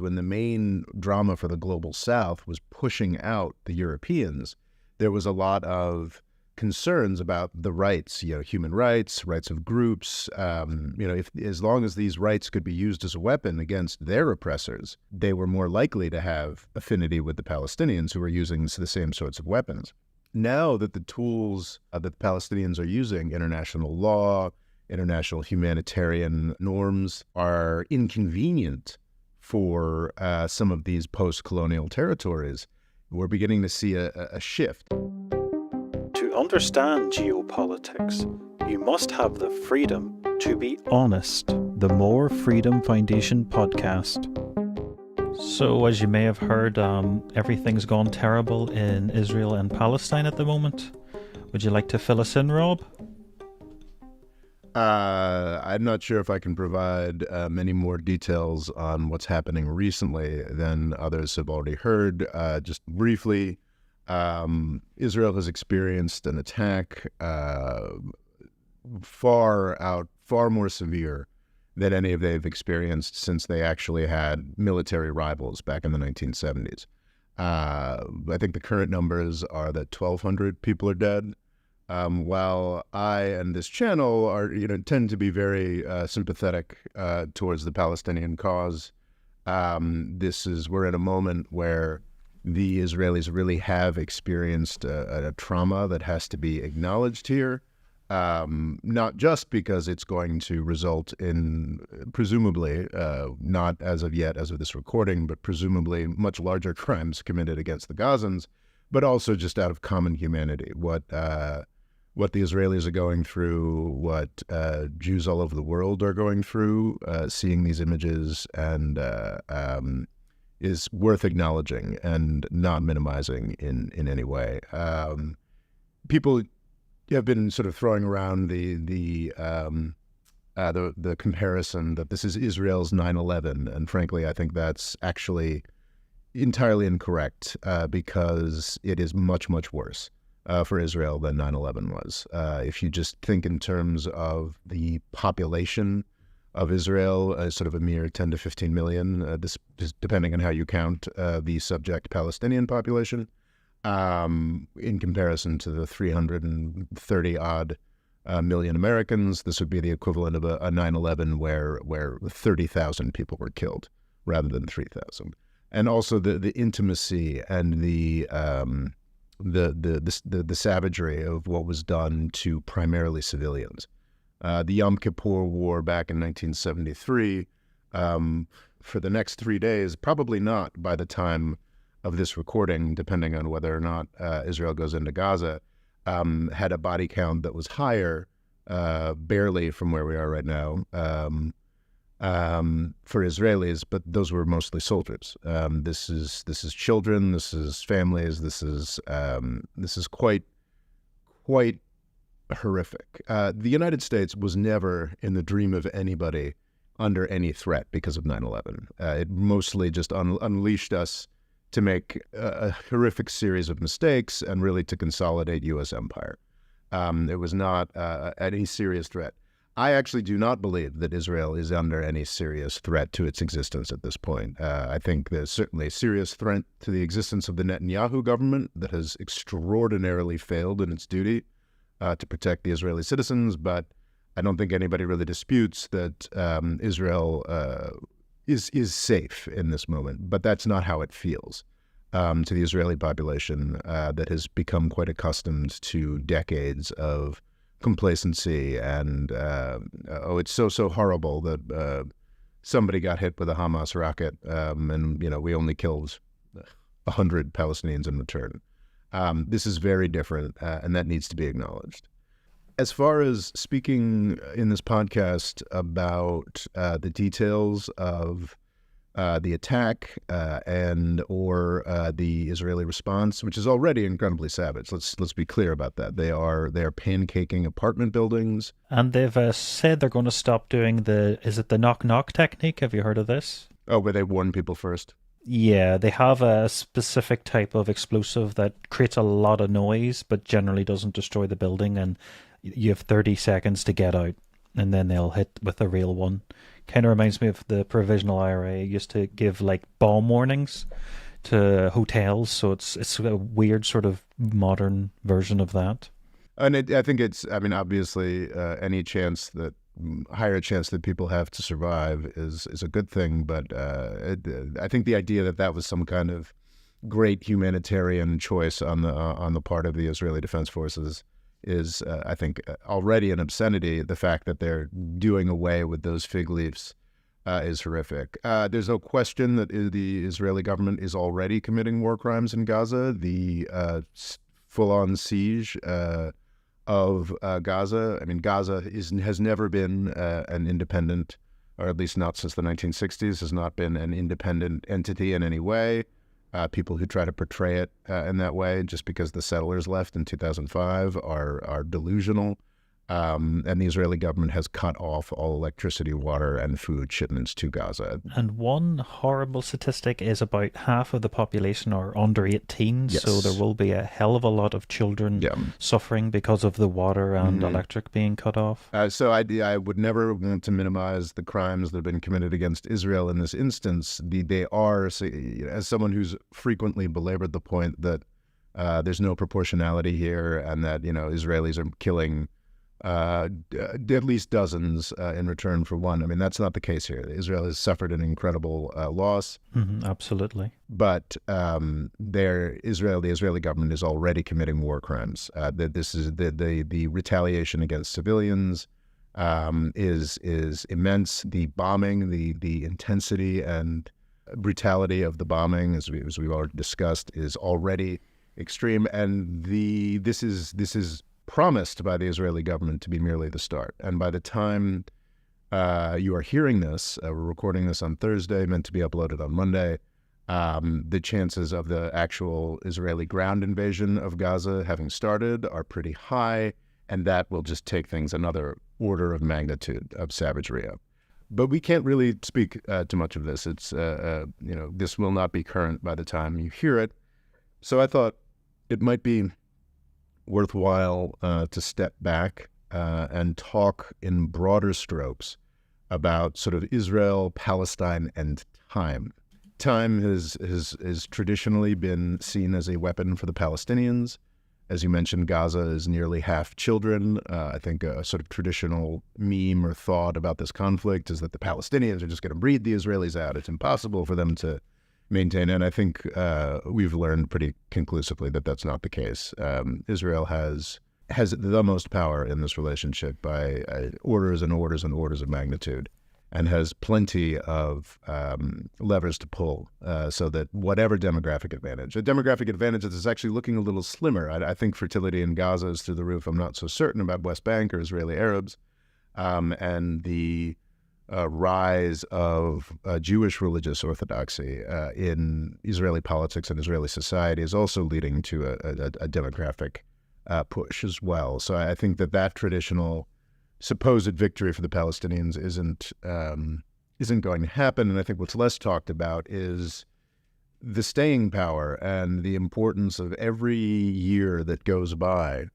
when the main drama for the global South was pushing out the Europeans, there was a lot of concerns about the rights, human rights, rights of groups. If as long as these rights could be used as a weapon against their oppressors, they were more likely to have affinity with the Palestinians who were using the same sorts of weapons. Now that the tools that the Palestinians are using, international law, international humanitarian norms, are inconvenient for some of these post-colonial territories, we're beginning to see a shift. To understand geopolitics, you must have the freedom to be honest. The More Freedom Foundation podcast. So, as you may have heard, everything's gone terrible in Israel and Palestine at the moment. Would you like to fill us in, Rob? I'm not sure if I can provide many more details on what's happening recently than others have already heard. Just briefly, Israel has experienced an attack far more severe than any of they've experienced since they actually had military rivals back in the 1970s. I think the current numbers are that 1,200 people are dead. While I and this channel are, tend to be very sympathetic towards the Palestinian cause, we're in a moment where the Israelis really have experienced a trauma that has to be acknowledged here, not just because it's going to result in, presumably, not as of yet, as of this recording, but presumably much larger crimes committed against the Gazans, but also just out of common humanity. What the Israelis are going through, what Jews all over the world are going through, seeing these images, and is worth acknowledging and not minimizing in any way. People have been sort of throwing around the comparison that this is Israel's 9/11, and frankly, I think that's actually entirely incorrect because it is much, much worse for Israel than 9/11 was. If you just think in terms of the population of Israel, sort of a mere 10 to 15 million, this is depending on how you count the subject Palestinian population, in comparison to the 330-odd million Americans, this would be the equivalent of a 9/11 where 30,000 people were killed rather than 3,000. And also the intimacy and the savagery of what was done to primarily civilians. The Yom Kippur War back in 1973, for the next 3 days, probably not by the time of this recording, depending on whether or not Israel goes into Gaza, had a body count that was higher, barely from where we are right now, for Israelis, but those were mostly soldiers. This is children, this is families, this is quite horrific. The United States was never in the dream of anybody under any threat because of 9/11. It mostly just unleashed us to make a horrific series of mistakes and really to consolidate U.S. empire. It was not any serious threat. I actually do not believe that Israel is under any serious threat to its existence at this point. I think there's certainly a serious threat to the existence of the Netanyahu government that has extraordinarily failed in its duty to protect the Israeli citizens, but I don't think anybody really disputes that Israel is safe in this moment, but that's not how it feels to the Israeli population that has become quite accustomed to decades of complacency and it's so horrible that somebody got hit with a Hamas rocket and we only killed 100 Palestinians in return. This is very different, and that needs to be acknowledged. As far as speaking in this podcast about the details of the attack or the Israeli response, which is already incredibly savage. Let's be clear about that. They are pancaking apartment buildings, and they've said they're going to stop doing is it the knock knock technique? Have you heard of this? Oh, where they warn people first. Yeah, they have a specific type of explosive that creates a lot of noise, but generally doesn't destroy the building, and you have 30 seconds to get out, and then they'll hit with a real one. Kind of reminds me of the provisional IRA used to give like bomb warnings to hotels, so it's a weird sort of modern version of that. And I think it's, I mean, obviously, any chance that higher chance that people have to survive is a good thing. But I think the idea that that was some kind of great humanitarian choice on the part of the Israeli Defense Forces is, I think, already an obscenity. The fact that they're doing away with those fig leaves is horrific. There's no question that the Israeli government is already committing war crimes in Gaza. The full-on siege of Gaza. I mean, Gaza has never been an independent, or at least not since the 1960s, has not been an independent entity in any way. People who try to portray it in that way, just because the settlers left in 2005, are delusional. And the Israeli government has cut off all electricity, water, and food shipments to Gaza. And one horrible statistic is about half of the population are under 18, Yes. so there will be a hell of a lot of children suffering because of the water and electric being cut off. So I would never want to minimize the crimes that have been committed against Israel in this instance. They are, as someone who's frequently belabored the point that there's no proportionality here, and that Israelis are killing at least dozens in return for one. I mean, that's not the case here. Israel has suffered an incredible loss. Absolutely. But the Israeli government is already committing war crimes. This is the retaliation against civilians is immense. The bombing, the intensity and brutality of the bombing, as we've already discussed, is already extreme. And this is promised by the Israeli government to be merely the start. And by the time you are hearing this, we're recording this on Thursday, meant to be uploaded on Monday, the chances of the actual Israeli ground invasion of Gaza having started are pretty high, and that will just take things another order of magnitude of savagery up. But we can't really speak too much of this. It's this will not be current by the time you hear it. So I thought it might be worthwhile to step back and talk in broader strokes about sort of Israel, Palestine, and time. Time has traditionally been seen as a weapon for the Palestinians. As you mentioned, Gaza is nearly half children. I think a sort of traditional meme or thought about this conflict is that the Palestinians are just going to breed the Israelis out. It's impossible for them to maintain. And I think we've learned pretty conclusively that that's not the case. Israel has the most power in this relationship by orders and orders and orders of magnitude, and has plenty of levers to pull so that whatever demographic advantage that is actually looking a little slimmer. I think fertility in Gaza is through the roof. I'm not so certain about West Bank or Israeli Arabs. And the rise of Jewish religious orthodoxy in Israeli politics and Israeli society is also leading to a demographic push as well. So I think that traditional supposed victory for the Palestinians isn't going to happen. And I think what's less talked about is the staying power and the importance of every year that goes by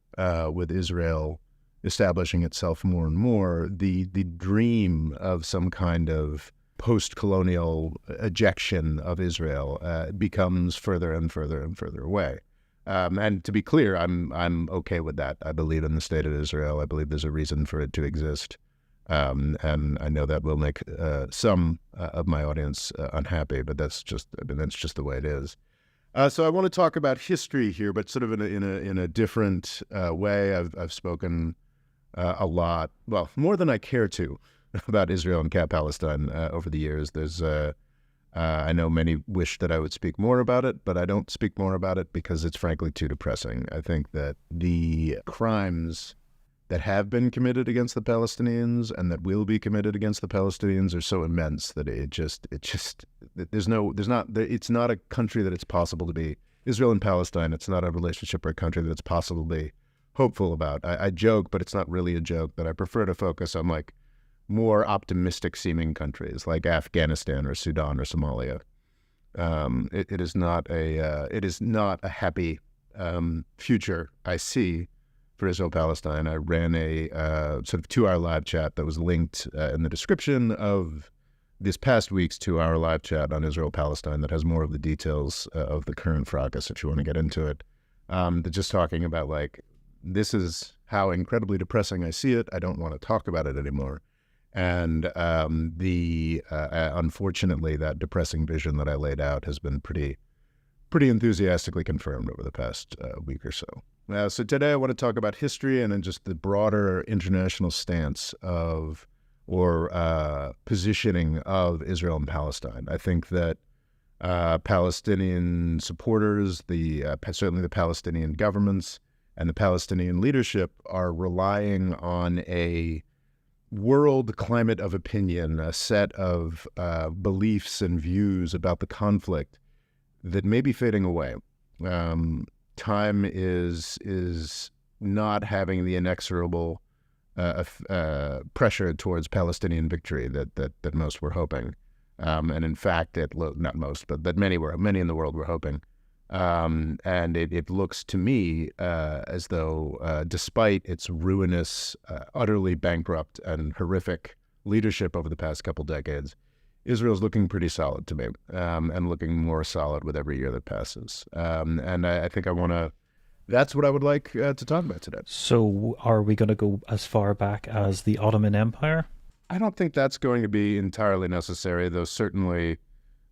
with Israel establishing itself more and more. The dream of some kind of post-colonial ejection of Israel becomes further and further and further away. And to be clear, I'm okay with that. I believe in the state of Israel. I believe there's a reason for it to exist. And I know that will make some of my audience unhappy, but that's just the way it is. So I want to talk about history here, but sort of in a different way. I've spoken a lot, well, more than I care to, about Israel and Palestine over the years. There's I know many wish that I would speak more about it, but I don't speak more about it because it's frankly too depressing. I think that the crimes that have been committed against the Palestinians and that will be committed against the Palestinians are so immense that it's not a country that it's possible to be. Israel and Palestine, it's not a relationship or a country that it's possible to be hopeful about. I joke, but it's not really a joke, that I prefer to focus on like more optimistic seeming countries like Afghanistan or Sudan or Somalia. It is not a happy future I see for Israel-Palestine. I ran a sort of 2-hour live chat that was linked in the description of this past week's 2-hour live chat on Israel-Palestine that has more of the details of the current fracas, if you want to get into it. Just talking about, like, this is how incredibly depressing I see it. I don't want to talk about it anymore. And unfortunately, that depressing vision that I laid out has been pretty enthusiastically confirmed over the past week or so. So today I want to talk about history and then just the broader international stance of positioning of Israel and Palestine. I think that Palestinian supporters, certainly the Palestinian governments and the Palestinian leadership, are relying on a world climate of opinion, a set of beliefs and views about the conflict that may be fading away. Time is not having the inexorable pressure towards Palestinian victory that most were hoping, and in fact, not most, but that many in the world were hoping. And it looks to me as though, despite its ruinous, utterly bankrupt and horrific leadership over the past couple decades, Israel's looking pretty solid to me, and looking more solid with every year that passes. And I think that's what I would like to talk about today. So are we going to go as far back as the Ottoman Empire? I don't think that's going to be entirely necessary, though certainly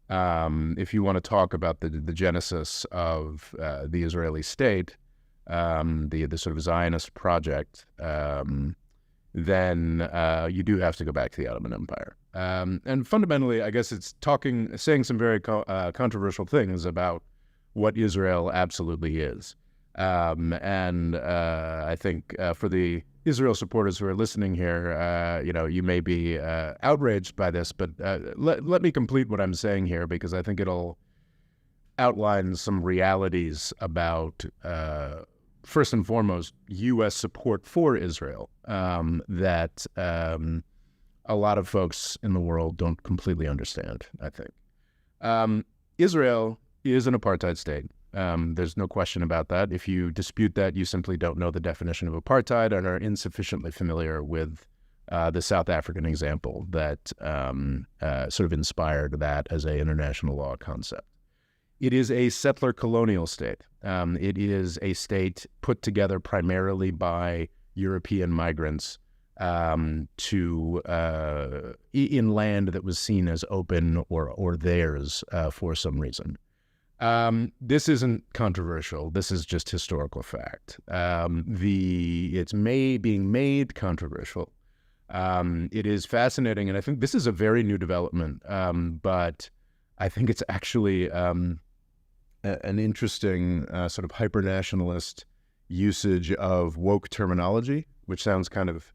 if you want to talk about the genesis of the Israeli state, the sort of Zionist project, then you do have to go back to the Ottoman Empire. And fundamentally, I guess it's saying some very controversial things about what Israel absolutely is. And I think for the Israel supporters who are listening here, you may be outraged by this, but let me complete what I'm saying here, because I think it'll outline some realities about, first and foremost, U.S. support for Israel that a lot of folks in the world don't completely understand, I think. Israel is an apartheid state. There's no question about that. If you dispute that, you simply don't know the definition of apartheid and are insufficiently familiar with the South African example that sort of inspired that as an international law concept. It is a settler colonial state. It is a state put together primarily by European migrants in land that was seen as open or theirs for some reason. This isn't controversial. This is just historical fact. It's being made controversial. It is fascinating, and I think this is a very new development. But I think it's actually an interesting sort of hyper-nationalist usage of woke terminology, which sounds kind of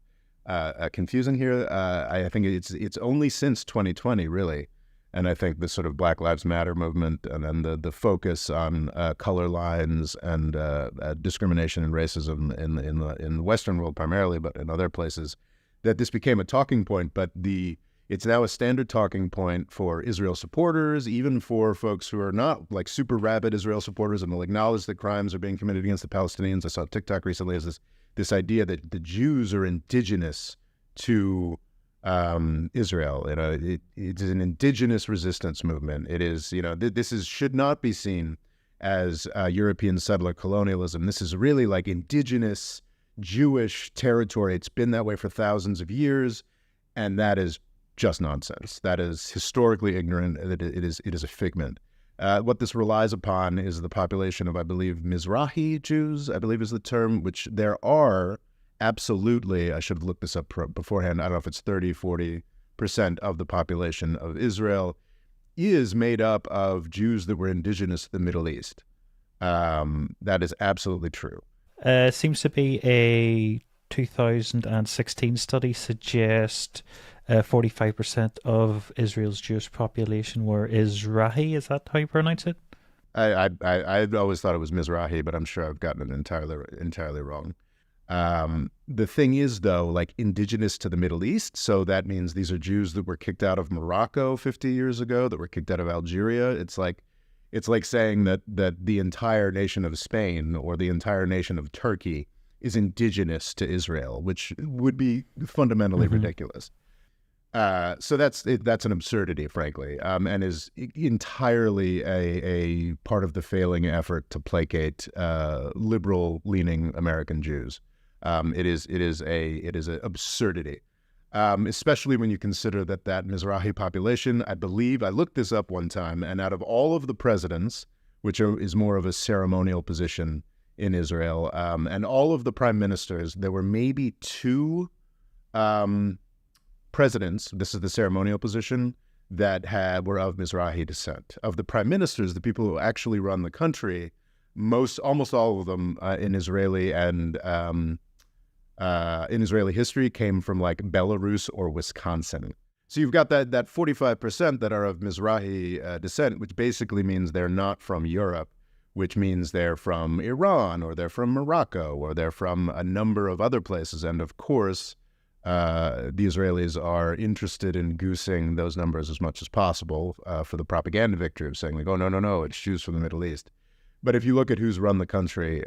confusing here. I think it's only since 2020, really. And I think the sort of Black Lives Matter movement and then the focus on color lines and discrimination and racism in the Western world primarily, but in other places, that this became a talking point. But it's now a standard talking point for Israel supporters, even for folks who are not like super rabid Israel supporters and will acknowledge that crimes are being committed against the Palestinians. I saw TikTok recently as this idea that the Jews are indigenous to Israel. It's an indigenous resistance movement. It is, this should not be seen as European settler colonialism. This is really like indigenous Jewish territory. It's been that way for thousands of years, and that is just nonsense. That is historically ignorant. It is a figment. What this relies upon is the population of, I believe, Mizrahi Jews, I believe is the term, which there are absolutely, I should have looked this up beforehand, I don't know if it's 30-40% of the population of Israel is made up of Jews that were indigenous to the Middle East. That is absolutely true. Seems to be a 2016 study suggests 45% of Israel's Jewish population were Mizrahi. Is that how you pronounce it? I always thought it was Mizrahi, but I'm sure I've gotten it entirely wrong. The thing is, though, like indigenous to the Middle East, so that means these are Jews that were kicked out of Morocco 50 years ago, that were kicked out of Algeria. It's like saying that the entire nation of Spain or the entire nation of Turkey is indigenous to Israel, which would be fundamentally ridiculous. So that's an absurdity, frankly, and is entirely a part of the failing effort to placate liberal-leaning American Jews. It is an absurdity, especially when you consider that Mizrahi population. I believe I looked this up one time, and out of all of the presidents, which is more of a ceremonial position in Israel, and all of the prime ministers, there were maybe two presidents, this is the ceremonial position, that were of Mizrahi descent. Of the prime ministers, the people who actually run the country, almost all of them in Israeli history came from like Belarus or Wisconsin. So you've got that 45% that are of Mizrahi descent, which basically means they're not from Europe, which means they're from Iran, or they're from Morocco, or they're from a number of other places. And of course, the Israelis are interested in goosing those numbers as much as possible for the propaganda victory of saying, like, oh, no, it's Jews from the Middle East. But if you look at who's run the country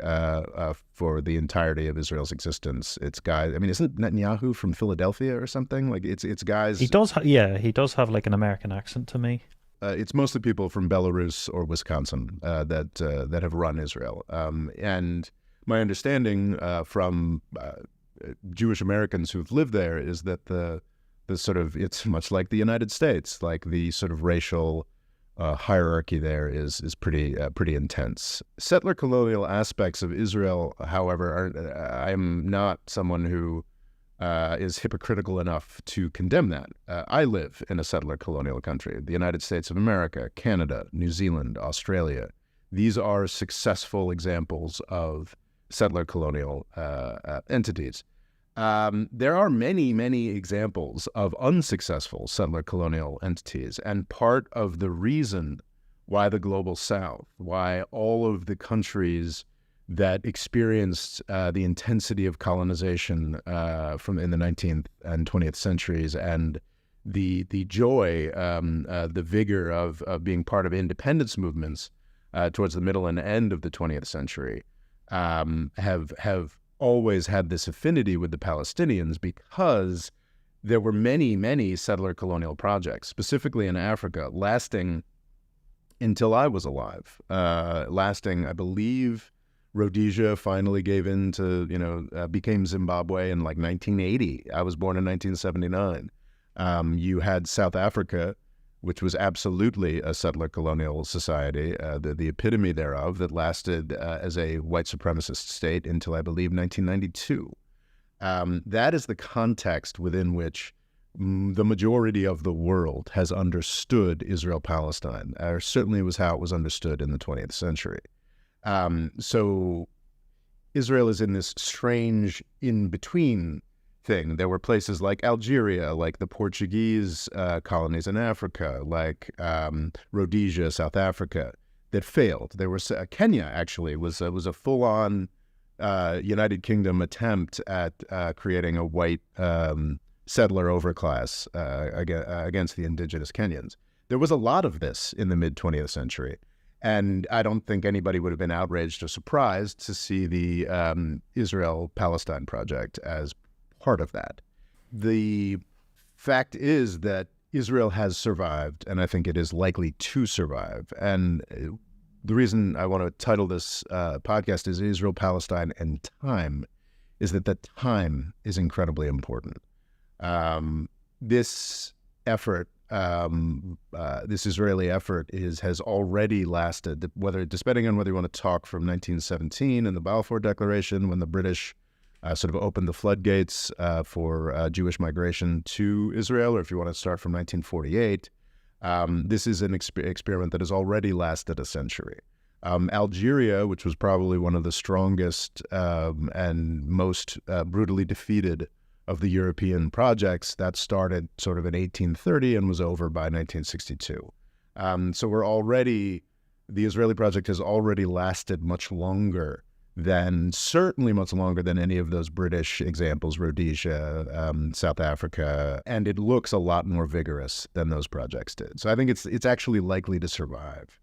for the entirety of Israel's existence, it's guys. I mean, isn't Netanyahu from Philadelphia or something? Like, it's guys. He does, he does have like an American accent to me. It's mostly people from Belarus or Wisconsin that have run Israel. And my understanding from Jewish Americans who've lived there is that the sort of, it's much like the United States, like the sort of racial hierarchy there is pretty intense. Settler colonial aspects of Israel, however, I'm not someone who is hypocritical enough to condemn that. I live in a settler colonial country, the United States of America, Canada, New Zealand, Australia. These are successful examples of settler colonial entities. There are many examples of unsuccessful settler colonial entities, and part of the reason why the global South, why all of the countries that experienced the intensity of colonization from in the 19th and 20th centuries, and the joy, the vigor of being part of independence movements towards the middle and end of the 20th century, have always had this affinity with the Palestinians, because there were many settler colonial projects, specifically in Africa, lasting until I was alive. I believe, Rhodesia finally gave in to, became Zimbabwe in like 1980. I was born in 1979. You had South Africa, which was absolutely a settler colonial society, the epitome thereof, that lasted as a white supremacist state until, I believe, 1992. That is the context within which the majority of the world has understood Israel-Palestine, or certainly was how it was understood in the 20th century. So Israel is in this strange in-between thing. There were places like Algeria, like the Portuguese colonies in Africa, like Rhodesia, South Africa, that failed. There was Kenya actually was a full-on United Kingdom attempt at creating a white settler overclass against the indigenous Kenyans. There was a lot of this in the mid-20th century. And I don't think anybody would have been outraged or surprised to see the Israel-Palestine project as part of that. The fact is that Israel has survived, and I think it is likely to survive. And the reason I want to title this podcast is Israel, Palestine, and Time, is that the time is incredibly important. This effort, this Israeli effort, has already lasted, depending on whether you want to talk from 1917 and the Balfour Declaration, when the British sort of opened the floodgates for Jewish migration to Israel, or if you want to start from 1948, this is an experiment that has already lasted a century. Algeria, which was probably one of the strongest and most brutally defeated of the European projects, that started sort of in 1830 and was over by 1962. So the Israeli project has already lasted much longer certainly much longer than any of those British examples, Rhodesia, South Africa, and it looks a lot more vigorous than those projects did. So I think it's actually likely to survive.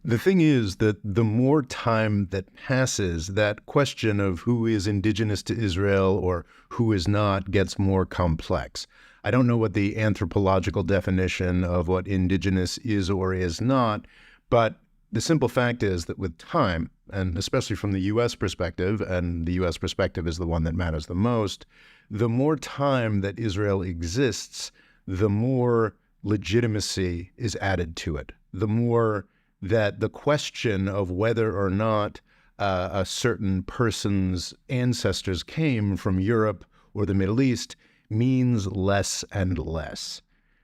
The thing is that the more time that passes, that question of who is indigenous to Israel or who is not gets more complex. I don't know what the anthropological definition of what indigenous is or is not, but the simple fact is that with time, and especially from the U.S. perspective, and the U.S. perspective is the one that matters the most, the more time that Israel exists, the more legitimacy is added to it, the more that the question of whether or not a certain person's ancestors came from Europe or the Middle East means less and less.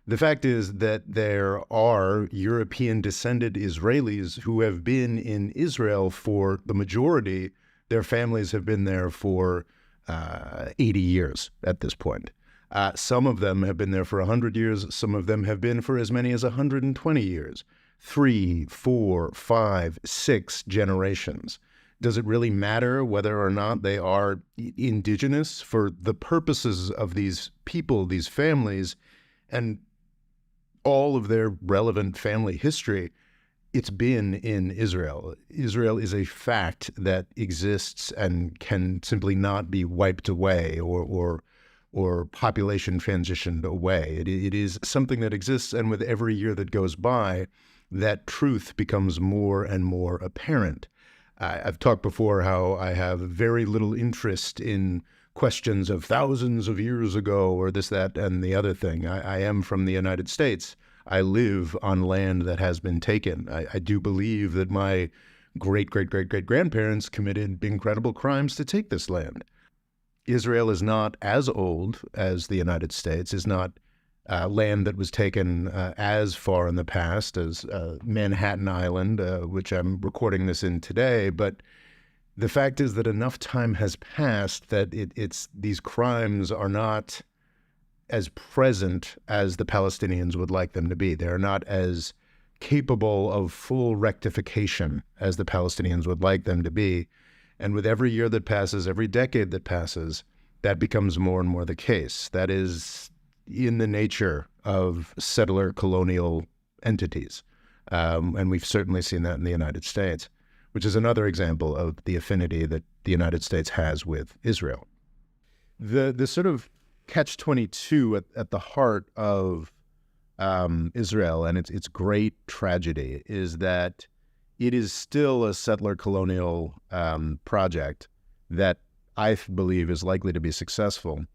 The fact is that there are European-descended Israelis who have been in Israel for the majority. Their families have been there for 80 years at this point. Some of them have been there for 100 years. Some of them have been for as many as 120 years. 3, 4, 5, 6 generations. Does it really matter whether or not they are indigenous? For the purposes of these people, these families, and all of their relevant family history, it's been in Israel. Israel is a fact that exists and can simply not be wiped away or population transitioned away. It is something that exists, and with every year that goes by, that truth becomes more and more apparent. I've talked before how I have very little interest in questions of thousands of years ago or this, that, and the other thing. I am from the United States. I live on land that has been taken. I do believe that my great-great-great-great-grandparents committed incredible crimes to take this land. Israel is not as old as the United States, is not land that was taken as far in the past as Manhattan Island, which I'm recording this in today. But the fact is that enough time has passed that these crimes are not as present as the Palestinians would like them to be. They're not as capable of full rectification as the Palestinians would like them to be. And with every year that passes, every decade that passes, that becomes more and more the case. That is in the nature of settler colonial entities. And we've certainly seen that in the United States, which is another example of the affinity that the United States has with Israel. The sort of catch-22 at the heart of Israel and its great tragedy is that it is still a settler colonial project that I believe is likely to be successful.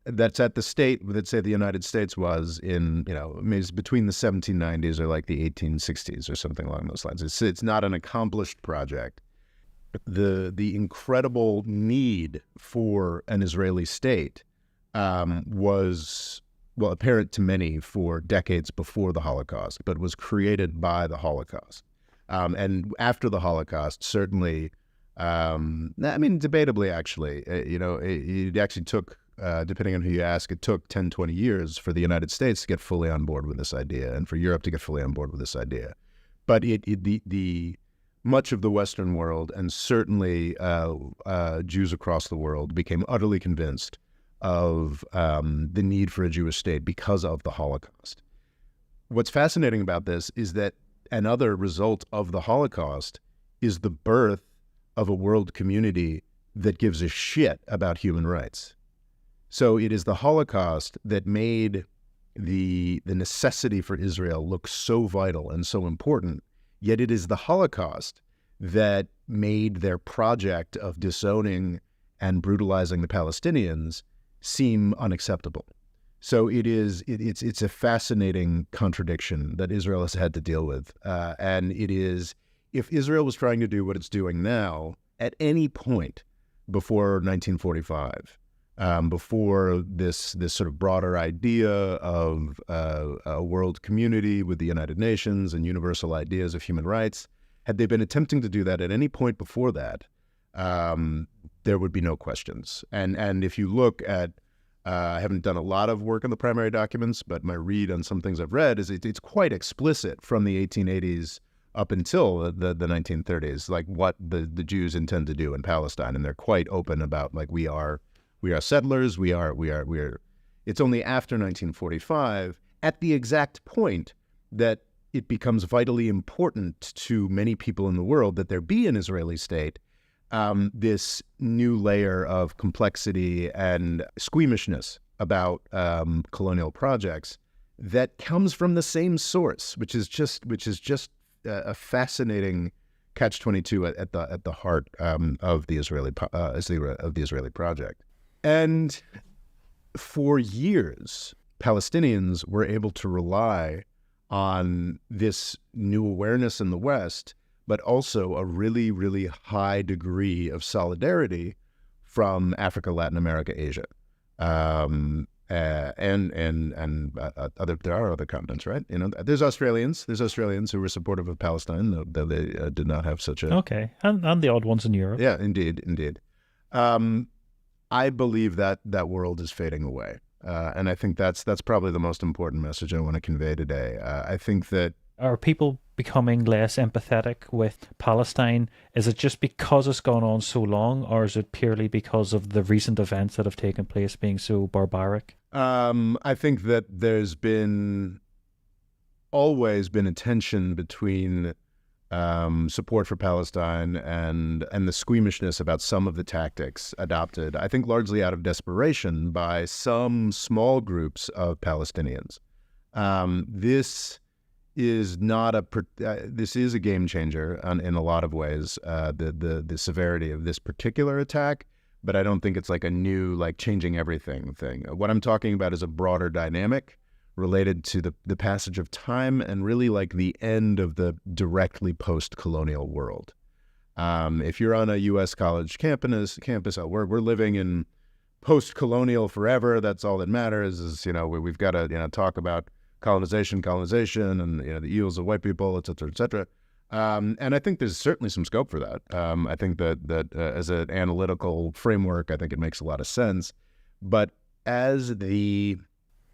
That's at the state that, say, the United States was in, maybe between the 1790s or like the 1860s or something along those lines. It's not an accomplished project. The incredible need for an Israeli state was, well, apparent to many for decades before the Holocaust, but was created by the Holocaust. And after the Holocaust, certainly, debatably, actually, it actually took, depending on who you ask, it took 10, 20 years for the United States to get fully on board with this idea and for Europe to get fully on board with this idea. But the much of the Western world, and certainly Jews across the world, became utterly convinced of the need for a Jewish state because of the Holocaust. What's fascinating about this is that another result of the Holocaust is the birth of a world community that gives a shit about human rights. So it is the Holocaust that made the necessity for Israel look so vital and so important, yet it is the Holocaust that made their project of disowning and brutalizing the Palestinians seem unacceptable. So it's a fascinating contradiction that Israel has had to deal with. And it is, if Israel was trying to do what it's doing now, at any point before 1945, before this sort of broader idea of a world community with the United Nations and universal ideas of human rights, had they been attempting to do that at any point before that, there would be no questions. And if you look at, I haven't done a lot of work on the primary documents, but my read on some things I've read is it's quite explicit from the 1880s up until the 1930s, like what the Jews intend to do in Palestine. And they're quite open about, like, we are settlers, we are. It's only after 1945, at the exact point that it becomes vitally important to many people in the world that there be an Israeli state, this new layer of complexity and squeamishness about colonial projects that comes from the same source, which is just a fascinating catch-22 at the heart of the Israeli project. And for years, Palestinians were able to rely on this new awareness in the West, but also a really, really high degree of solidarity from Africa, Latin America, Asia, and there are other continents, right? There's Australians who were supportive of Palestine, though they did not have such a and the odd ones in Europe. Yeah, indeed. I believe that world is fading away. And I think that's probably the most important message I want to convey today. I think that... Are people becoming less empathetic with Palestine? Is it just because it's gone on so long, or is it purely because of the recent events that have taken place being so barbaric? I think that there's always been a tension between support for Palestine and the squeamishness about some of the tactics adopted, I think largely out of desperation by some small groups of Palestinians. This is a game changer in a lot of ways, the severity of this particular attack, but I don't think it's like a new, changing everything thing. What I'm talking about is a broader dynamic related to the passage of time and really the end of the directly post-colonial world. If you're on a U.S. college campus, we're living in post-colonial forever. That's all that matters is, we've got to, talk about colonization and, the evils of white people, et cetera, et cetera. And I think there's certainly some scope for that. I think that as an analytical framework, I think it makes a lot of sense. But as the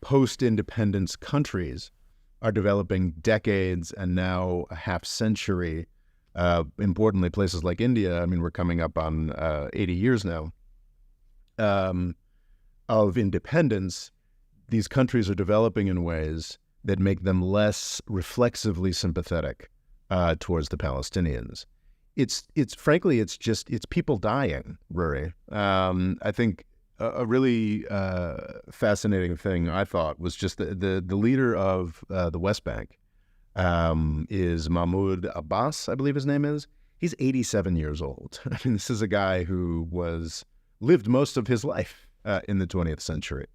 post-independence countries are developing decades and now a half century, importantly, places like India, we're coming up on 80 years now, of independence, these countries are developing in ways that make them less reflexively sympathetic towards the Palestinians. It's frankly, it's people dying, Rory. I think a really fascinating thing I thought was just the leader of the West Bank is Mahmoud Abbas, I believe his name is. He's 87 years old. This is a guy who lived most of his life in the 20th century.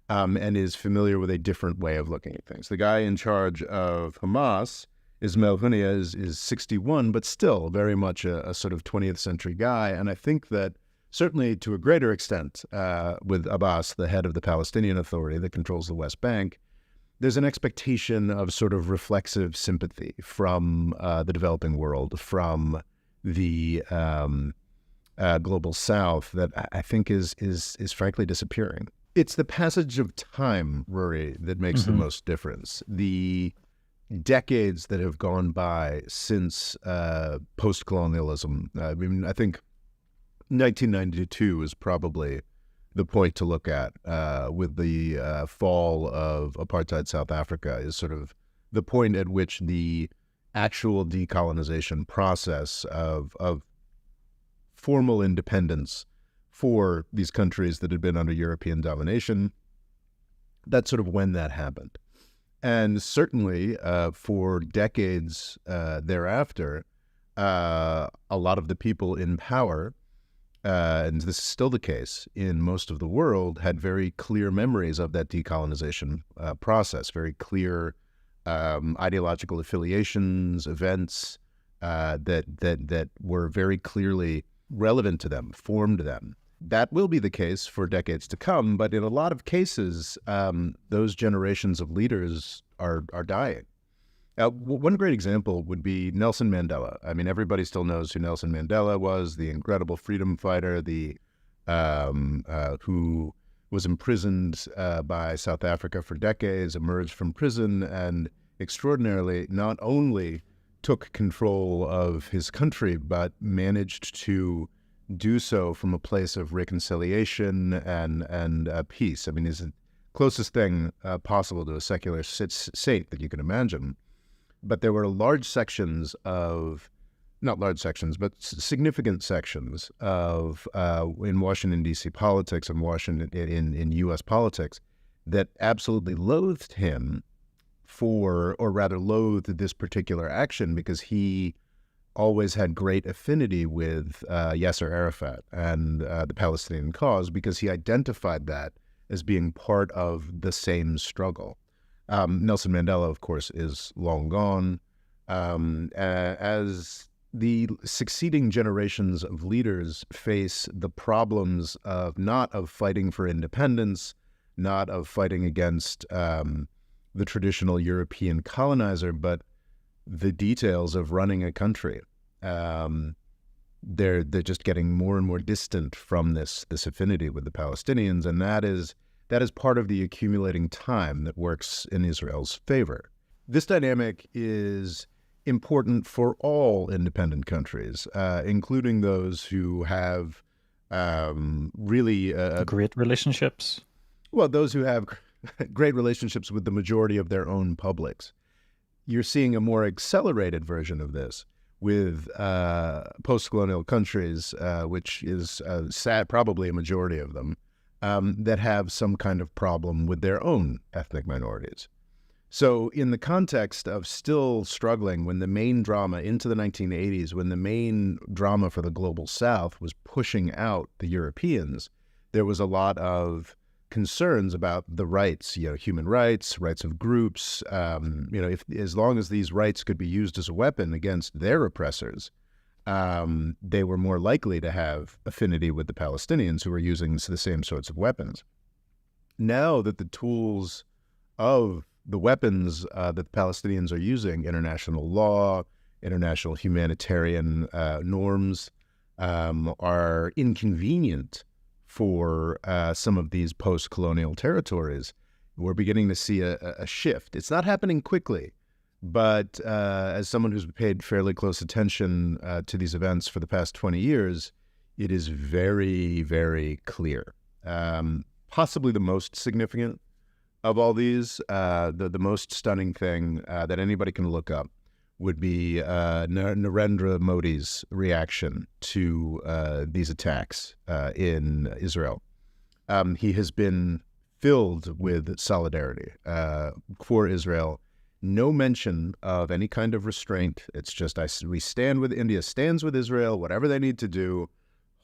And is familiar with a different way of looking at things. The guy in charge of Hamas, Ismail Haniyeh, is 61, but still very much a sort of 20th century guy. And I think that certainly to a greater extent with Abbas, the head of the Palestinian Authority that controls the West Bank, there's an expectation of sort of reflexive sympathy from the developing world, from the global South that I think is frankly disappearing. It's the passage of time, Rory, that makes the most difference. The decades that have gone by since post-colonialism. I think 1992 is probably the point to look at with the fall of apartheid South Africa is sort of the point at which the actual decolonization process of formal independence for these countries that had been under European domination, that's sort of when that happened. And certainly for decades thereafter, a lot of the people in power, and this is still the case in most of the world, had very clear memories of that decolonization process, very clear ideological affiliations, events that were very clearly relevant to them, formed them. That will be the case for decades to come, but in a lot of cases, those generations of leaders are dying. One great example would be Nelson Mandela. Everybody still knows who Nelson Mandela was, the incredible freedom fighter, who was imprisoned by South Africa for decades, emerged from prison, and extraordinarily not only took control of his country, but managed to do so from a place of reconciliation and peace. He's the closest thing possible to a secular saint that you can imagine. but there were large sections of, not large sections, but significant sections of in Washington, D.C. politics and Washington in U.S. politics that absolutely loathed him for, or rather loathed this particular action because he always had great affinity with Yasser Arafat and the Palestinian cause because he identified that as being part of the same struggle. Nelson Mandela, of course, is long gone. As the succeeding generations of leaders face the problems of not of fighting for independence, not of fighting against the traditional European colonizer, but the details of running a country. They're just getting more and more distant from this affinity with the Palestinians, and that is part of the accumulating time that works in Israel's favor. This dynamic is important for all independent countries, including those who have really great relationships. Well, those who have great relationships with the majority of their own publics. You're seeing a more accelerated version of this with post-colonial countries, which is sad, probably a majority of them, that have some kind of problem with their own ethnic minorities. So in the context of still struggling, when the main drama into the 1980s, when the main drama for the global South was pushing out the Europeans, there was a lot of concerns about the rights, human rights, rights of groups, if as long as these rights could be used as a weapon against their oppressors, they were more likely to have affinity with the Palestinians who were using the same sorts of weapons. Now that the tools of the weapons that the Palestinians are using, international law, international humanitarian norms, are inconvenient for some of these post-colonial territories, we're beginning to see a shift. It's not happening quickly, but as someone who's paid fairly close attention to these events for the past 20 years, it is very, very clear. Possibly the most significant of all these, the most stunning thing that anybody can look up would be Narendra Modi's reaction to these attacks in Israel. He has been filled with solidarity for Israel. No mention of any kind of restraint. It's just we stand with India, stands with Israel, whatever they need to do,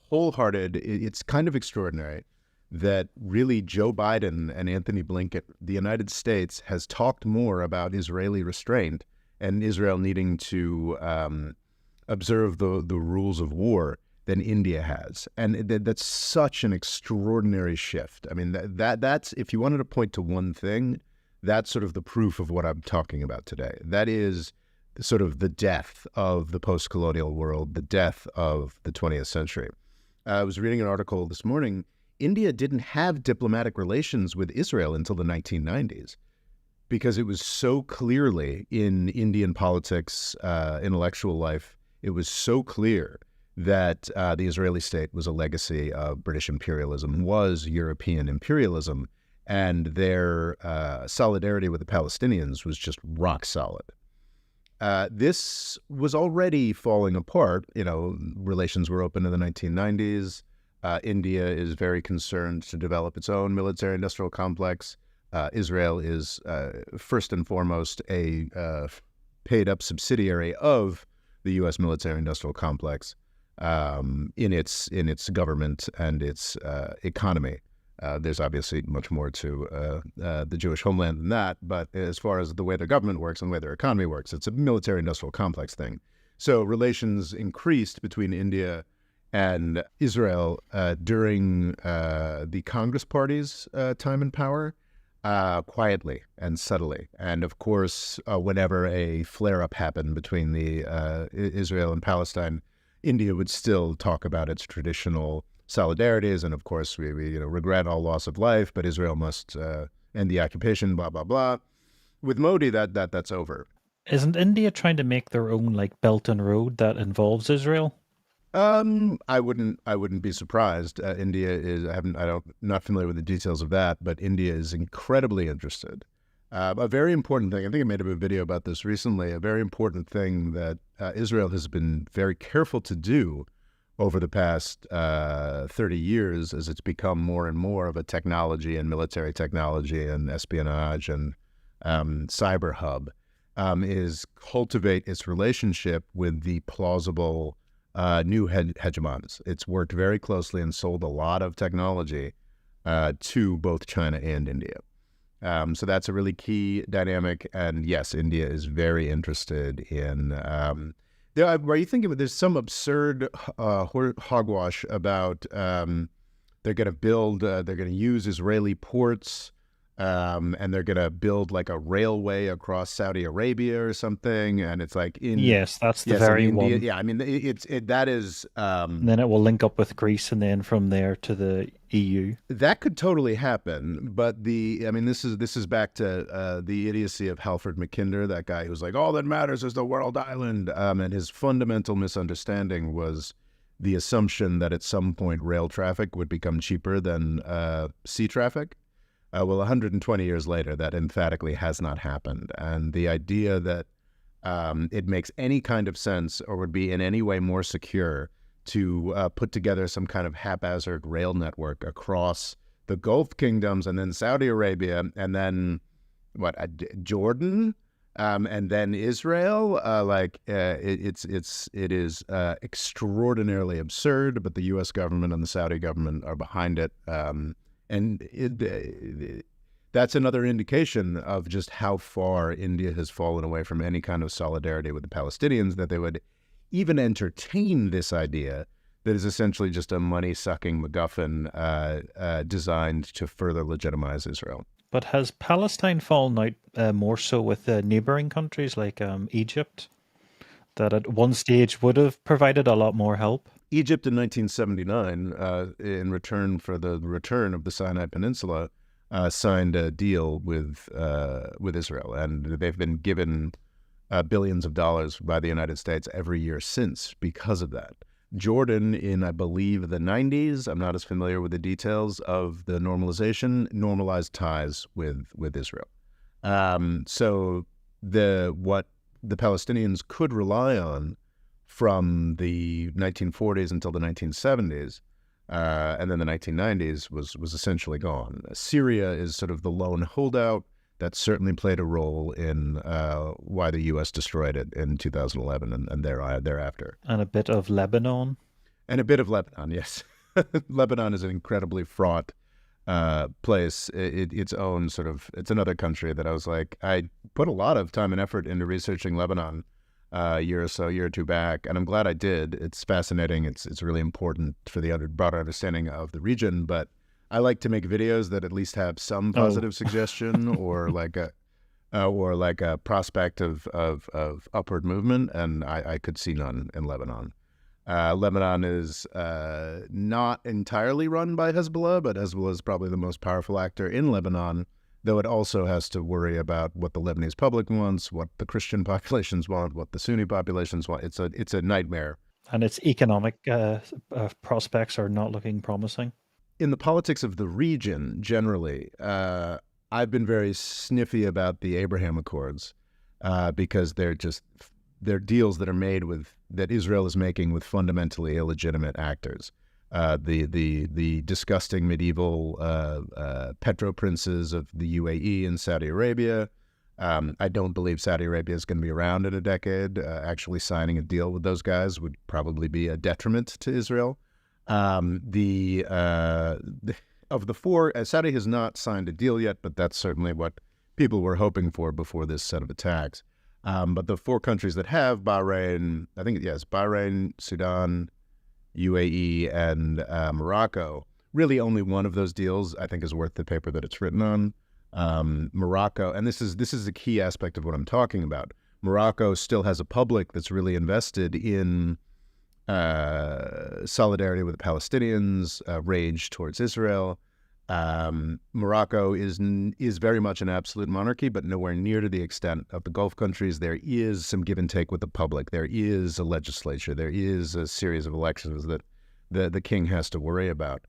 wholehearted. It's kind of extraordinary that really Joe Biden and Anthony Blinken, the United States, has talked more about Israeli restraint and Israel needing to observe the rules of war than India has. And that's such an extraordinary shift. I mean, that's, if you wanted to point to one thing, that's sort of the proof of what I'm talking about today. That is sort of the death of the post-colonial world, the death of the 20th century. I was reading an article this morning. India didn't have diplomatic relations with Israel until the 1990s. Because it was so clearly in Indian politics, intellectual life, it was so clear that the Israeli state was a legacy of British imperialism, was European imperialism, and their solidarity with the Palestinians was just rock solid. This was already falling apart. Relations were open in the 1990s. India is very concerned to develop its own military-industrial complex. Israel is first and foremost a paid-up subsidiary of the U.S. military-industrial complex in its government and its economy. There's obviously much more to the Jewish homeland than that, but as far as the way their government works and the way their economy works, it's a military-industrial complex thing. So relations increased between India and Israel during the Congress Party's time in power. Quietly and subtly. And of course, whenever a flare-up happened between the Israel and Palestine, India would still talk about its traditional solidarities. And of course, we regret all loss of life, but Israel must end the occupation, blah, blah, blah. With Modi, that's over. Isn't India trying to make their own Belt and Road that involves Israel? I wouldn't be surprised. India is, not familiar with the details of that, but India is incredibly interested A very important thing, I think I made a video about this recently, a very important thing that Israel has been very careful to do over the past 30 years as it's become more and more of a technology and military technology and espionage and cyber hub, is cultivate its relationship with the plausible new hegemons. It's worked very closely and sold a lot of technology to both China and India. So that's a really key dynamic. And yes, India is very interested in... are you thinking there's some absurd hogwash about they're going to build, they're going to use Israeli ports, and they're going to build like a railway across Saudi Arabia or something, and it's like in Yes, that's the in very India. one. Yeah, I mean that is And then it will link up with Greece, and then from there to the EU. that could totally happen. But this is back to the idiocy of Halford Mackinder, that guy who was like, all that matters is the world island, and his fundamental misunderstanding was the assumption that at some point rail traffic would become cheaper than sea traffic. Well, 120 years later, that emphatically has not happened. And the idea that it makes any kind of sense or would be in any way more secure to put together some kind of haphazard rail network across the Gulf kingdoms and then Saudi Arabia and then Jordan and then Israel, it is extraordinarily absurd. But the U.S. government and the Saudi government are behind it. That's another indication of just how far India has fallen away from any kind of solidarity with the Palestinians, that they would even entertain this idea that is essentially just a money-sucking MacGuffin designed to further legitimize Israel. But has Palestine fallen out more so with the neighboring countries like Egypt, that at one stage would have provided a lot more help? Egypt in 1979, in return for the return of the Sinai Peninsula, signed a deal with Israel, and they've been given billions of dollars by the United States every year since because of that. Jordan, in I believe the 90s, I'm not as familiar with the details of the normalization, normalized ties with Israel. So what the Palestinians could rely on from the 1940s until the 1970s, and then the 1990s was essentially gone. Syria is sort of the lone holdout that certainly played a role in why the U.S. destroyed it in 2011 and thereafter. And a bit of Lebanon. And a bit of Lebanon, yes. Lebanon is an incredibly fraught place. It's own sort of, it's another country that I was like, I put a lot of time and effort into researching Lebanon a year or two back, and I'm glad I did. It's fascinating. It's really important for the broader understanding of the region, but I like to make videos that at least have some positive suggestion or like a prospect of upward movement, and I could see none in Lebanon. Lebanon is not entirely run by Hezbollah, but Hezbollah is probably the most powerful actor in Lebanon, though it also has to worry about what the Lebanese public wants, what the Christian populations want, what the Sunni populations want. It's a nightmare. And its economic prospects are not looking promising. In the politics of the region, generally, I've been very sniffy about the Abraham Accords because they're deals that are made that Israel is making with fundamentally illegitimate actors. The disgusting medieval petro princes of the UAE and Saudi Arabia. I don't believe Saudi Arabia is going to be around in a decade. Actually signing a deal with those guys would probably be a detriment to Israel. Of the four, Saudi has not signed a deal yet, but that's certainly what people were hoping for before this set of attacks. But the four countries that have, Bahrain, I think, yes, Bahrain, Sudan, UAE, and Morocco, really only one of those deals I think is worth the paper that it's written on. Morocco, and this is a key aspect of what I'm talking about. Morocco still has a public that's really invested in solidarity with the Palestinians, rage towards Israel. Morocco is very much an absolute monarchy, but nowhere near to the extent of the Gulf countries. There is some give and take with the public. There is a legislature. There is a series of elections that the king has to worry about.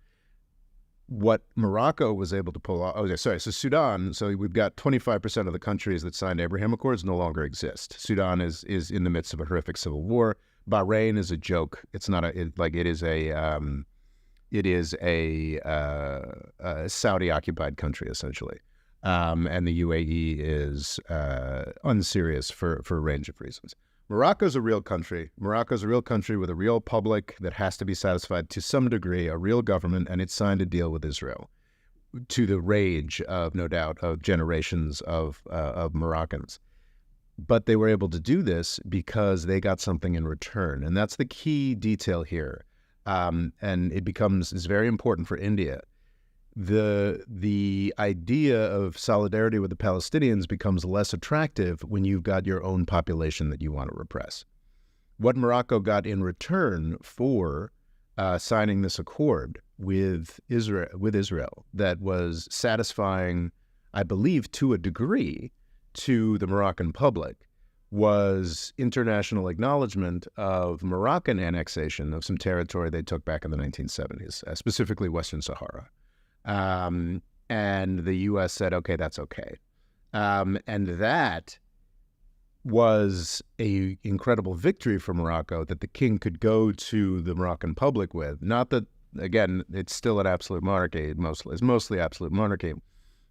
what Morocco was able to pull off, so Sudan, so we've got 25% of the countries that signed Abraham Accords no longer exist. Sudan is in the midst of a horrific civil war. Bahrain is a joke. It's not it is a Saudi-occupied country, essentially. And the UAE is unserious for a range of reasons. Morocco's a real country. Morocco's a real country with a real public that has to be satisfied to some degree, a real government, and it signed a deal with Israel, to the rage of, no doubt, of generations of Moroccans. But they were able to do this because they got something in return, and that's the key detail here. And is very important for India. The idea of solidarity with the Palestinians becomes less attractive when you've got your own population that you want to repress. What Morocco got in return for signing this accord with Israel that was satisfying, I believe, to a degree, to the Moroccan public, was international acknowledgement of Moroccan annexation of some territory they took back in the 1970s, specifically Western Sahara. And the U.S. said, okay, that's okay. And that was a incredible victory for Morocco that the king could go to the Moroccan public with. Not that, again, it's still an absolute monarchy, it's mostly absolute monarchy,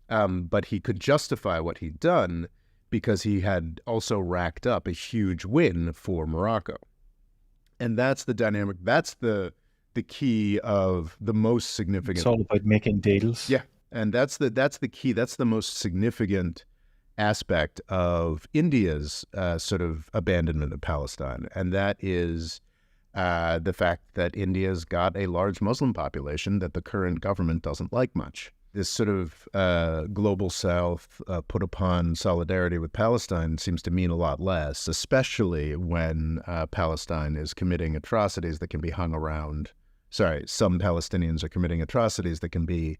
but he could justify what he'd done because he had also racked up a huge win for Morocco. And that's the dynamic, that's the key of the most significant. It's all about making deals. Yeah, and that's the key. That's the most significant aspect of India's sort of abandonment of Palestine, and that is the fact that India's got a large Muslim population that the current government doesn't like much. This sort of global South put upon solidarity with Palestine seems to mean a lot less, especially when Palestine is committing atrocities that can be hung around. Some Palestinians are committing atrocities that can be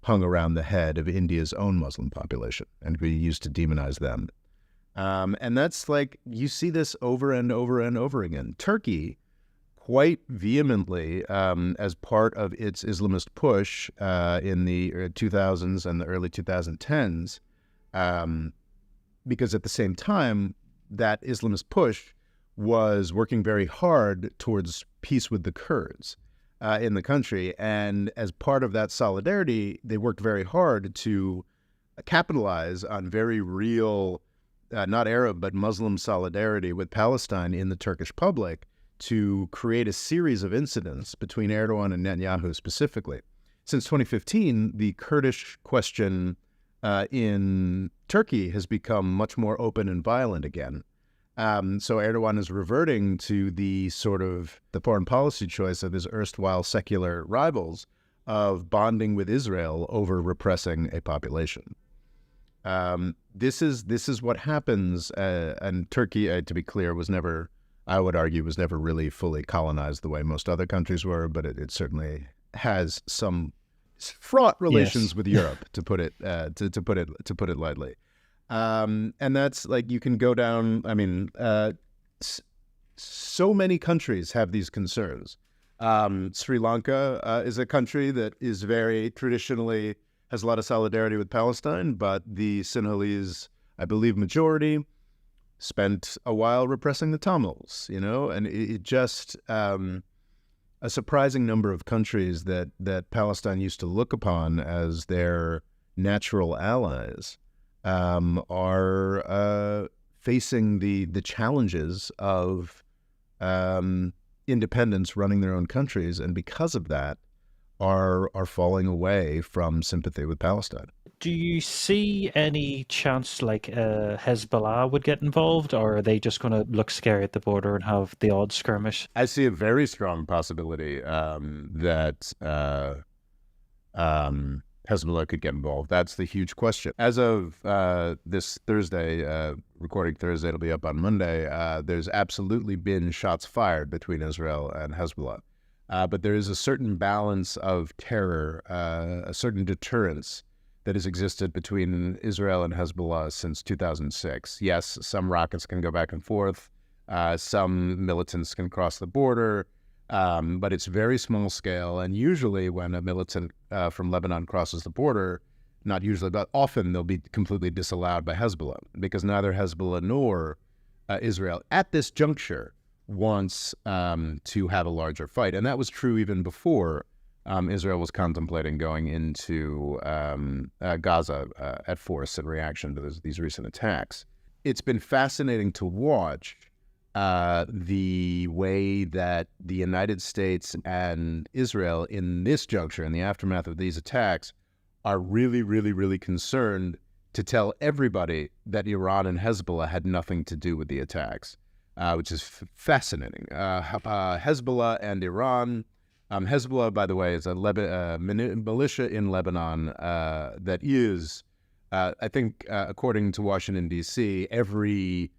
hung around the head of India's own Muslim population and be used to demonize them. And that's like, you see this over and over and over again. Turkey, quite vehemently, as part of its Islamist push in the 2000s and the early 2010s, because at the same time, that Islamist push was working very hard towards peace with the Kurds in the country. And as part of that solidarity, they worked very hard to capitalize on very real, not Arab, but Muslim solidarity with Palestine in the Turkish public to create a series of incidents between Erdogan and Netanyahu specifically. Since 2015, the Kurdish question in Turkey has become much more open and violent again. So Erdogan is reverting to the foreign policy choice of his erstwhile secular rivals of bonding with Israel over repressing a population. This is what happens, and Turkey, to be clear, I would argue, was never really fully colonized the way most other countries were, but it certainly has some fraught relations with Europe, to put it lightly. And that's like, you can go down, I mean, so many countries have these concerns. Sri Lanka is a country that is very traditionally has a lot of solidarity with Palestine, but the Sinhalese, I believe, majority spent a while repressing the Tamils, and it just a surprising number of countries that Palestine used to look upon as their natural allies are facing the challenges of independence, running their own countries, and because of that are falling away from sympathy with Palestine. Do you see any chance like Hezbollah would get involved, or are they just going to look scary at the border and have the odd skirmish? I see a very strong possibility that Hezbollah could get involved. That's the huge question. As of this Thursday, recording Thursday, it'll be up on Monday, there's absolutely been shots fired between Israel and Hezbollah. But there is a certain balance of terror, a certain deterrence that has existed between Israel and Hezbollah since 2006. Yes, some rockets can go back and forth. Some militants can cross the border. But it's very small scale. And usually when a militant from Lebanon crosses the border, not usually, but often they'll be completely disallowed by Hezbollah, because neither Hezbollah nor Israel at this juncture wants to have a larger fight. And that was true even before Israel was contemplating going into Gaza at force in reaction to these recent attacks. It's been fascinating to watch the way that the United States and Israel in this juncture, in the aftermath of these attacks, are really, really, really concerned to tell everybody that Iran and Hezbollah had nothing to do with the attacks, which is fascinating. Hezbollah and Iran. Hezbollah, by the way, is a militia in Lebanon that is, I think, according to Washington, D.C., everything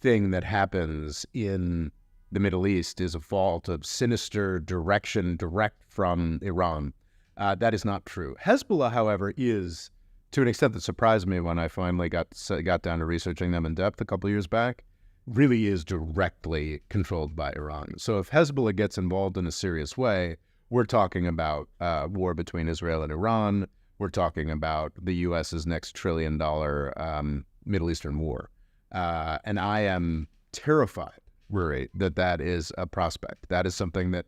that happens in the Middle East is a fault of sinister direction direct from Iran. That is not true. Hezbollah, however, is, to an extent that surprised me when I finally got down to researching them in depth a couple of years back, really is directly controlled by Iran. So if Hezbollah gets involved in a serious way, we're talking about war between Israel and Iran. We're talking about the U.S.'s next $1 trillion Middle Eastern war. And I am terrified, Rory, that is a prospect. That is something that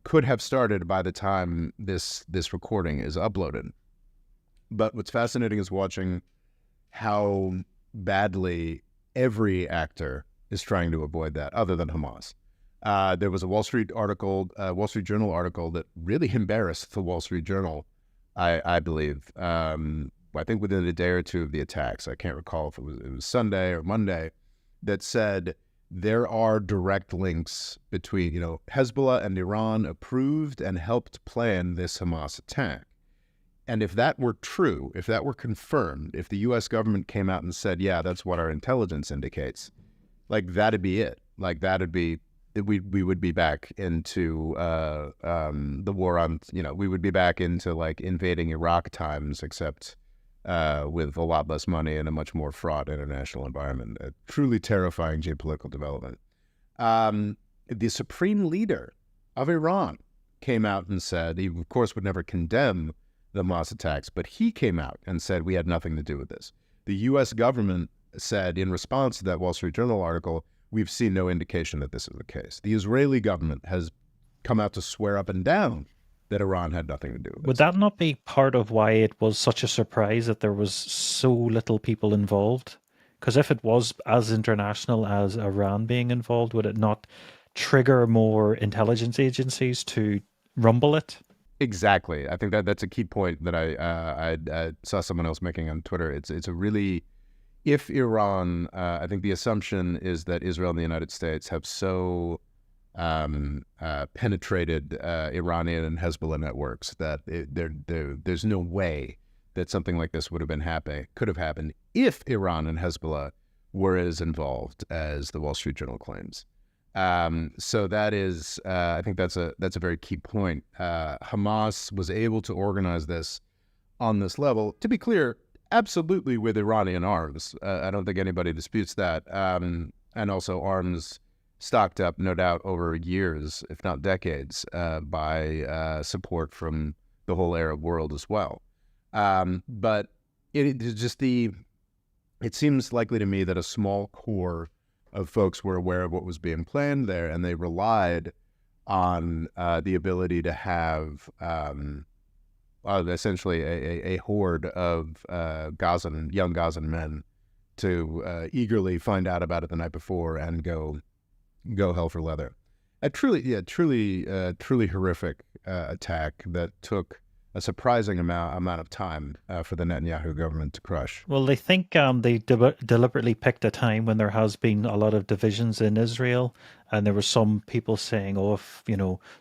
could have started by the time this recording is uploaded. But what's fascinating is watching how badly every actor is trying to avoid that, other than Hamas. There was a Wall Street Journal article that really embarrassed the Wall Street Journal, I believe. I think within a day or two of the attacks, I can't recall if it was Sunday or Monday, that said there are direct links between, Hezbollah and Iran approved and helped plan this Hamas attack. And if that were true, if that were confirmed, if the U.S. government came out and said, yeah, that's what our intelligence indicates, that'd be it. We would be back into the war on, we would be back into invading Iraq times, except with a lot less money and a much more fraught international environment. A truly terrifying geopolitical development. The supreme leader of Iran came out and said, he of course would never condemn the Hamas attacks, but he came out and said we had nothing to do with this. The U.S. government said in response to that Wall Street Journal article, we've seen no indication that this is the case. The Israeli government has come out to swear up and down that Iran had nothing to do with it. Would that not be part of why it was such a surprise that there was so little people involved? Because if it was as international as Iran being involved, would it not trigger more intelligence agencies to rumble it? Exactly. I think that's a key point that I saw someone else making on Twitter. It's a really, if Iran, I think the assumption is that Israel and the United States have so penetrated Iranian and Hezbollah networks that there's no way that something like this could have happened if Iran and Hezbollah were as involved as the Wall Street Journal claims. So that is, I think that's a very key point. Hamas was able to organize this on this level. To be clear, absolutely with Iranian arms. I don't think anybody disputes that. And also arms stocked up, no doubt, over years, if not decades, by support from the whole Arab world as well. But it seems likely to me that a small core of folks were aware of what was being planned there, and they relied on the ability to have essentially a horde of young Gazan men to eagerly find out about it the night before and go hell for leather. A truly horrific attack that took a surprising amount of time for the Netanyahu government to crush. Well, they think they deliberately picked a time when there has been a lot of divisions in Israel, and there were some people saying, "Oh, if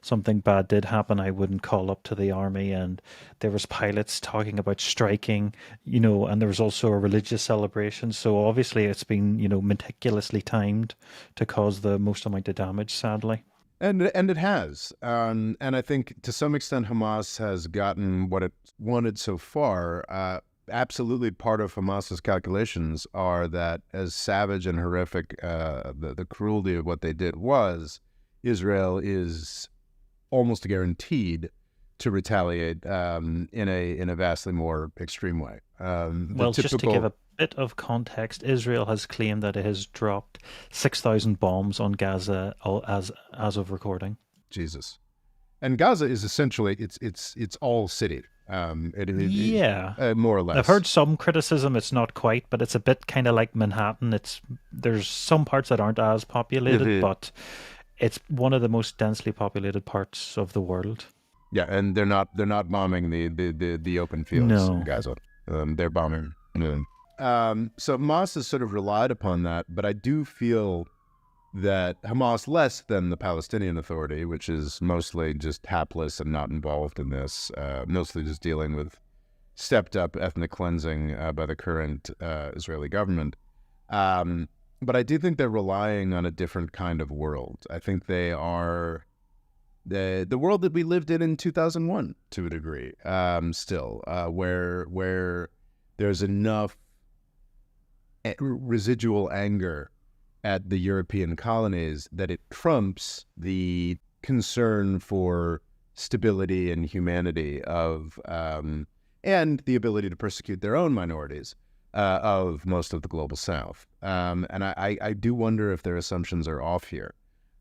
something bad did happen, I wouldn't call up to the army." And there was pilots talking about striking, and there was also a religious celebration. So obviously, it's been meticulously timed to cause the most amount of damage, sadly. And it has. And I think to some extent Hamas has gotten what it wanted so far. Absolutely part of Hamas's calculations are that as savage and horrific the cruelty of what they did was, Israel is almost guaranteed to retaliate in a vastly more extreme way. Just to give a bit of context, Israel has claimed that it has dropped 6,000 bombs on Gaza as of recording. Jesus. And Gaza is essentially it's all city. More or less. I've heard some criticism. It's not quite, but it's a bit kind of like Manhattan. There's some parts that aren't as populated, but it's one of the most densely populated parts of the world. Yeah, and they're not bombing the open fields in Gaza. They're bombing. So Hamas has sort of relied upon that, but I do feel that Hamas, less than the Palestinian Authority, which is mostly just hapless and not involved in this, mostly just dealing with stepped-up ethnic cleansing by the current Israeli government. But I do think they're relying on a different kind of world. I think they are the world that we lived in 2001 to a degree, still, where there's enough residual anger at the European colonies that it trumps the concern for stability and humanity of and the ability to persecute their own minorities of most of the global South. And I do wonder if their assumptions are off here.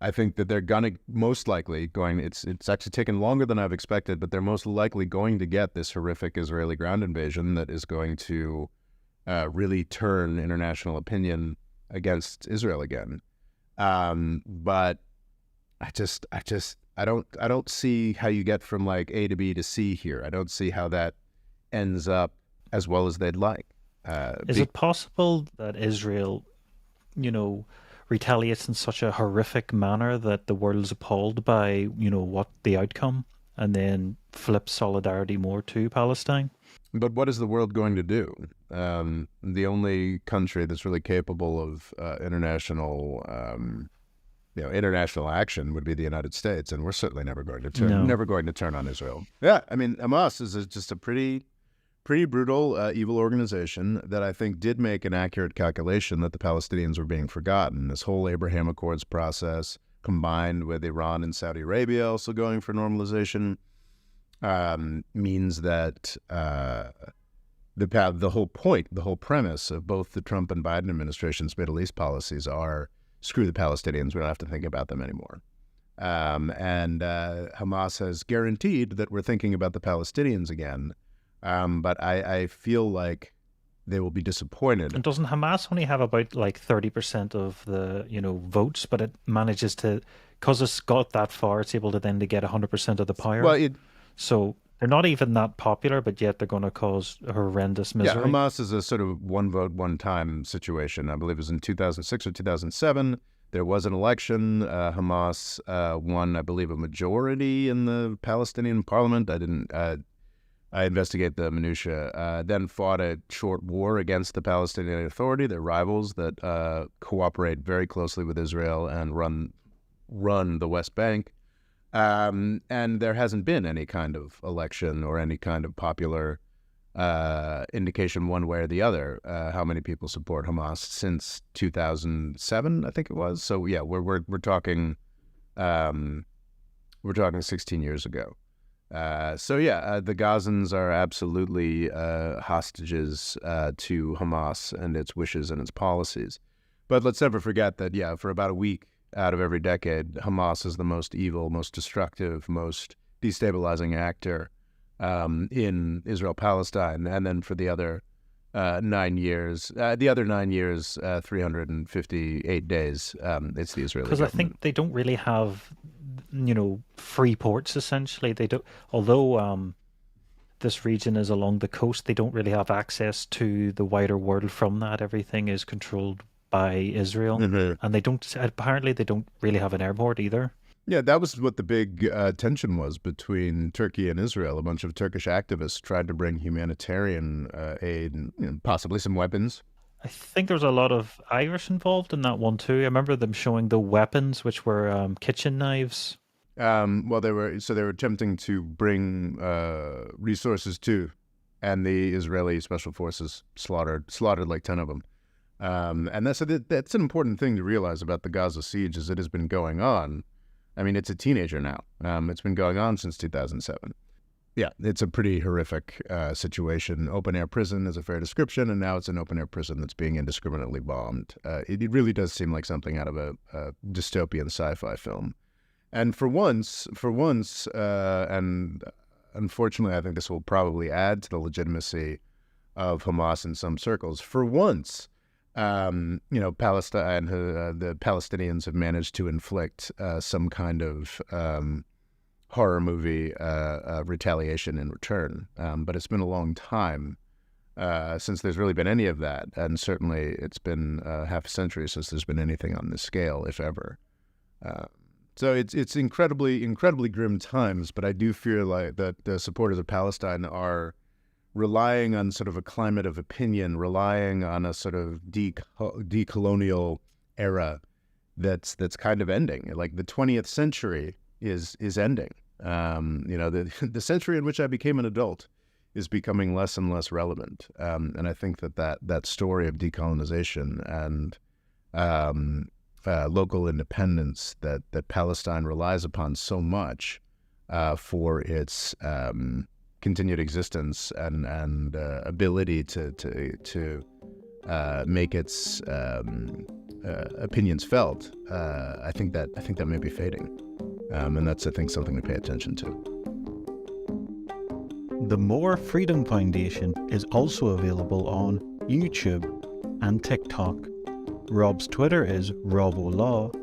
I think that they're most likely going. It's actually taken longer than I've expected, but they're most likely going to get this horrific Israeli ground invasion that is going to really turn international opinion against Israel again. But I don't see how you get from like A to B to C here. I don't see how that ends up as well as they'd like. Is it possible that Israel, retaliates in such a horrific manner that the world is appalled by, what the outcome, and then flips solidarity more to Palestine? But what is the world going to do? The only country that's really capable of international action would be the United States, and we're certainly never going to turn on Israel. Yeah, I mean, Hamas is just a pretty brutal, evil organization that I think did make an accurate calculation that the Palestinians were being forgotten. This whole Abraham Accords process, combined with Iran and Saudi Arabia also going for normalization, means that the whole premise of both the Trump and Biden administration's Middle East policies are screw the Palestinians, we don't have to think about them anymore. And Hamas has guaranteed that we're thinking about the Palestinians again. But I feel like they will be disappointed. And doesn't Hamas only have about like 30% of the votes, but it manages to, because it's got that far, it's able to then to get 100% of the power. Well, so they're not even that popular, but yet they're going to cause horrendous misery. Yeah, Hamas is a sort of one vote, one time situation. I believe it was in 2006 or 2007. There was an election. Hamas won, I believe, a majority in the Palestinian parliament. I investigate the minutiae, then fought a short war against the Palestinian Authority, their rivals that cooperate very closely with Israel and run the West Bank. And there hasn't been any kind of election or any kind of popular indication one way or the other how many people support Hamas since 2007, I think it was. So yeah, we're talking 16 years ago. The Gazans are absolutely hostages to Hamas and its wishes and its policies. But let's never forget that, for about a week out of every decade, Hamas is the most evil, most destructive, most destabilizing actor in Israel-Palestine. And then for the other 9 years, 358 days, it's the Israeli government. Because I think they don't really have free ports, essentially. They don't, although this region is along the coast, they don't really have access to the wider world from that. Everything is controlled by Israel. Mm-hmm. And they don't really have an airport either. Yeah, that was what the big tension was between Turkey and Israel. A bunch of Turkish activists tried to bring humanitarian aid and possibly some weapons. I think there was a lot of Irish involved in that one too. I remember them showing the weapons, which were kitchen knives. They were attempting to bring resources too, and the Israeli special forces slaughtered like 10 of them. And that's an important thing to realize about the Gaza siege, is it has been going on I mean, it's a teenager now. It's been going on since 2007. Yeah, it's a pretty horrific situation. Open-air prison is a fair description, and now it's an open-air prison that's being indiscriminately bombed. It really does seem like something out of a dystopian sci-fi film. And for once, and unfortunately, I think this will probably add to the legitimacy of Hamas in some circles. For once, Palestine, the Palestinians have managed to inflict some kind of horror movie retaliation in return. But it's been a long time since there's really been any of that. And certainly it's been half a century since there's been anything on this scale, if ever. So it's incredibly, incredibly grim times, but I do feel like that the supporters of Palestine are relying on sort of a climate of opinion, relying on a sort of decolonial era that's kind of ending. Like the 20th century is ending. The century in which I became an adult is becoming less and less relevant. And I think that story of decolonization and local independence that Palestine relies upon so much for its continued existence and ability to make its opinions felt. I think that may be fading, and that's, I think, something to pay attention to. The More Freedom Foundation is also available on YouTube and TikTok. Rob's Twitter is RobOLaw,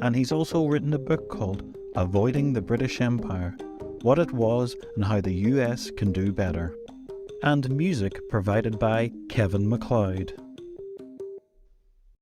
and he's also written a book called Avoiding the British Empire: What It Was and How the US Can Do Better. And music provided by Kevin MacLeod.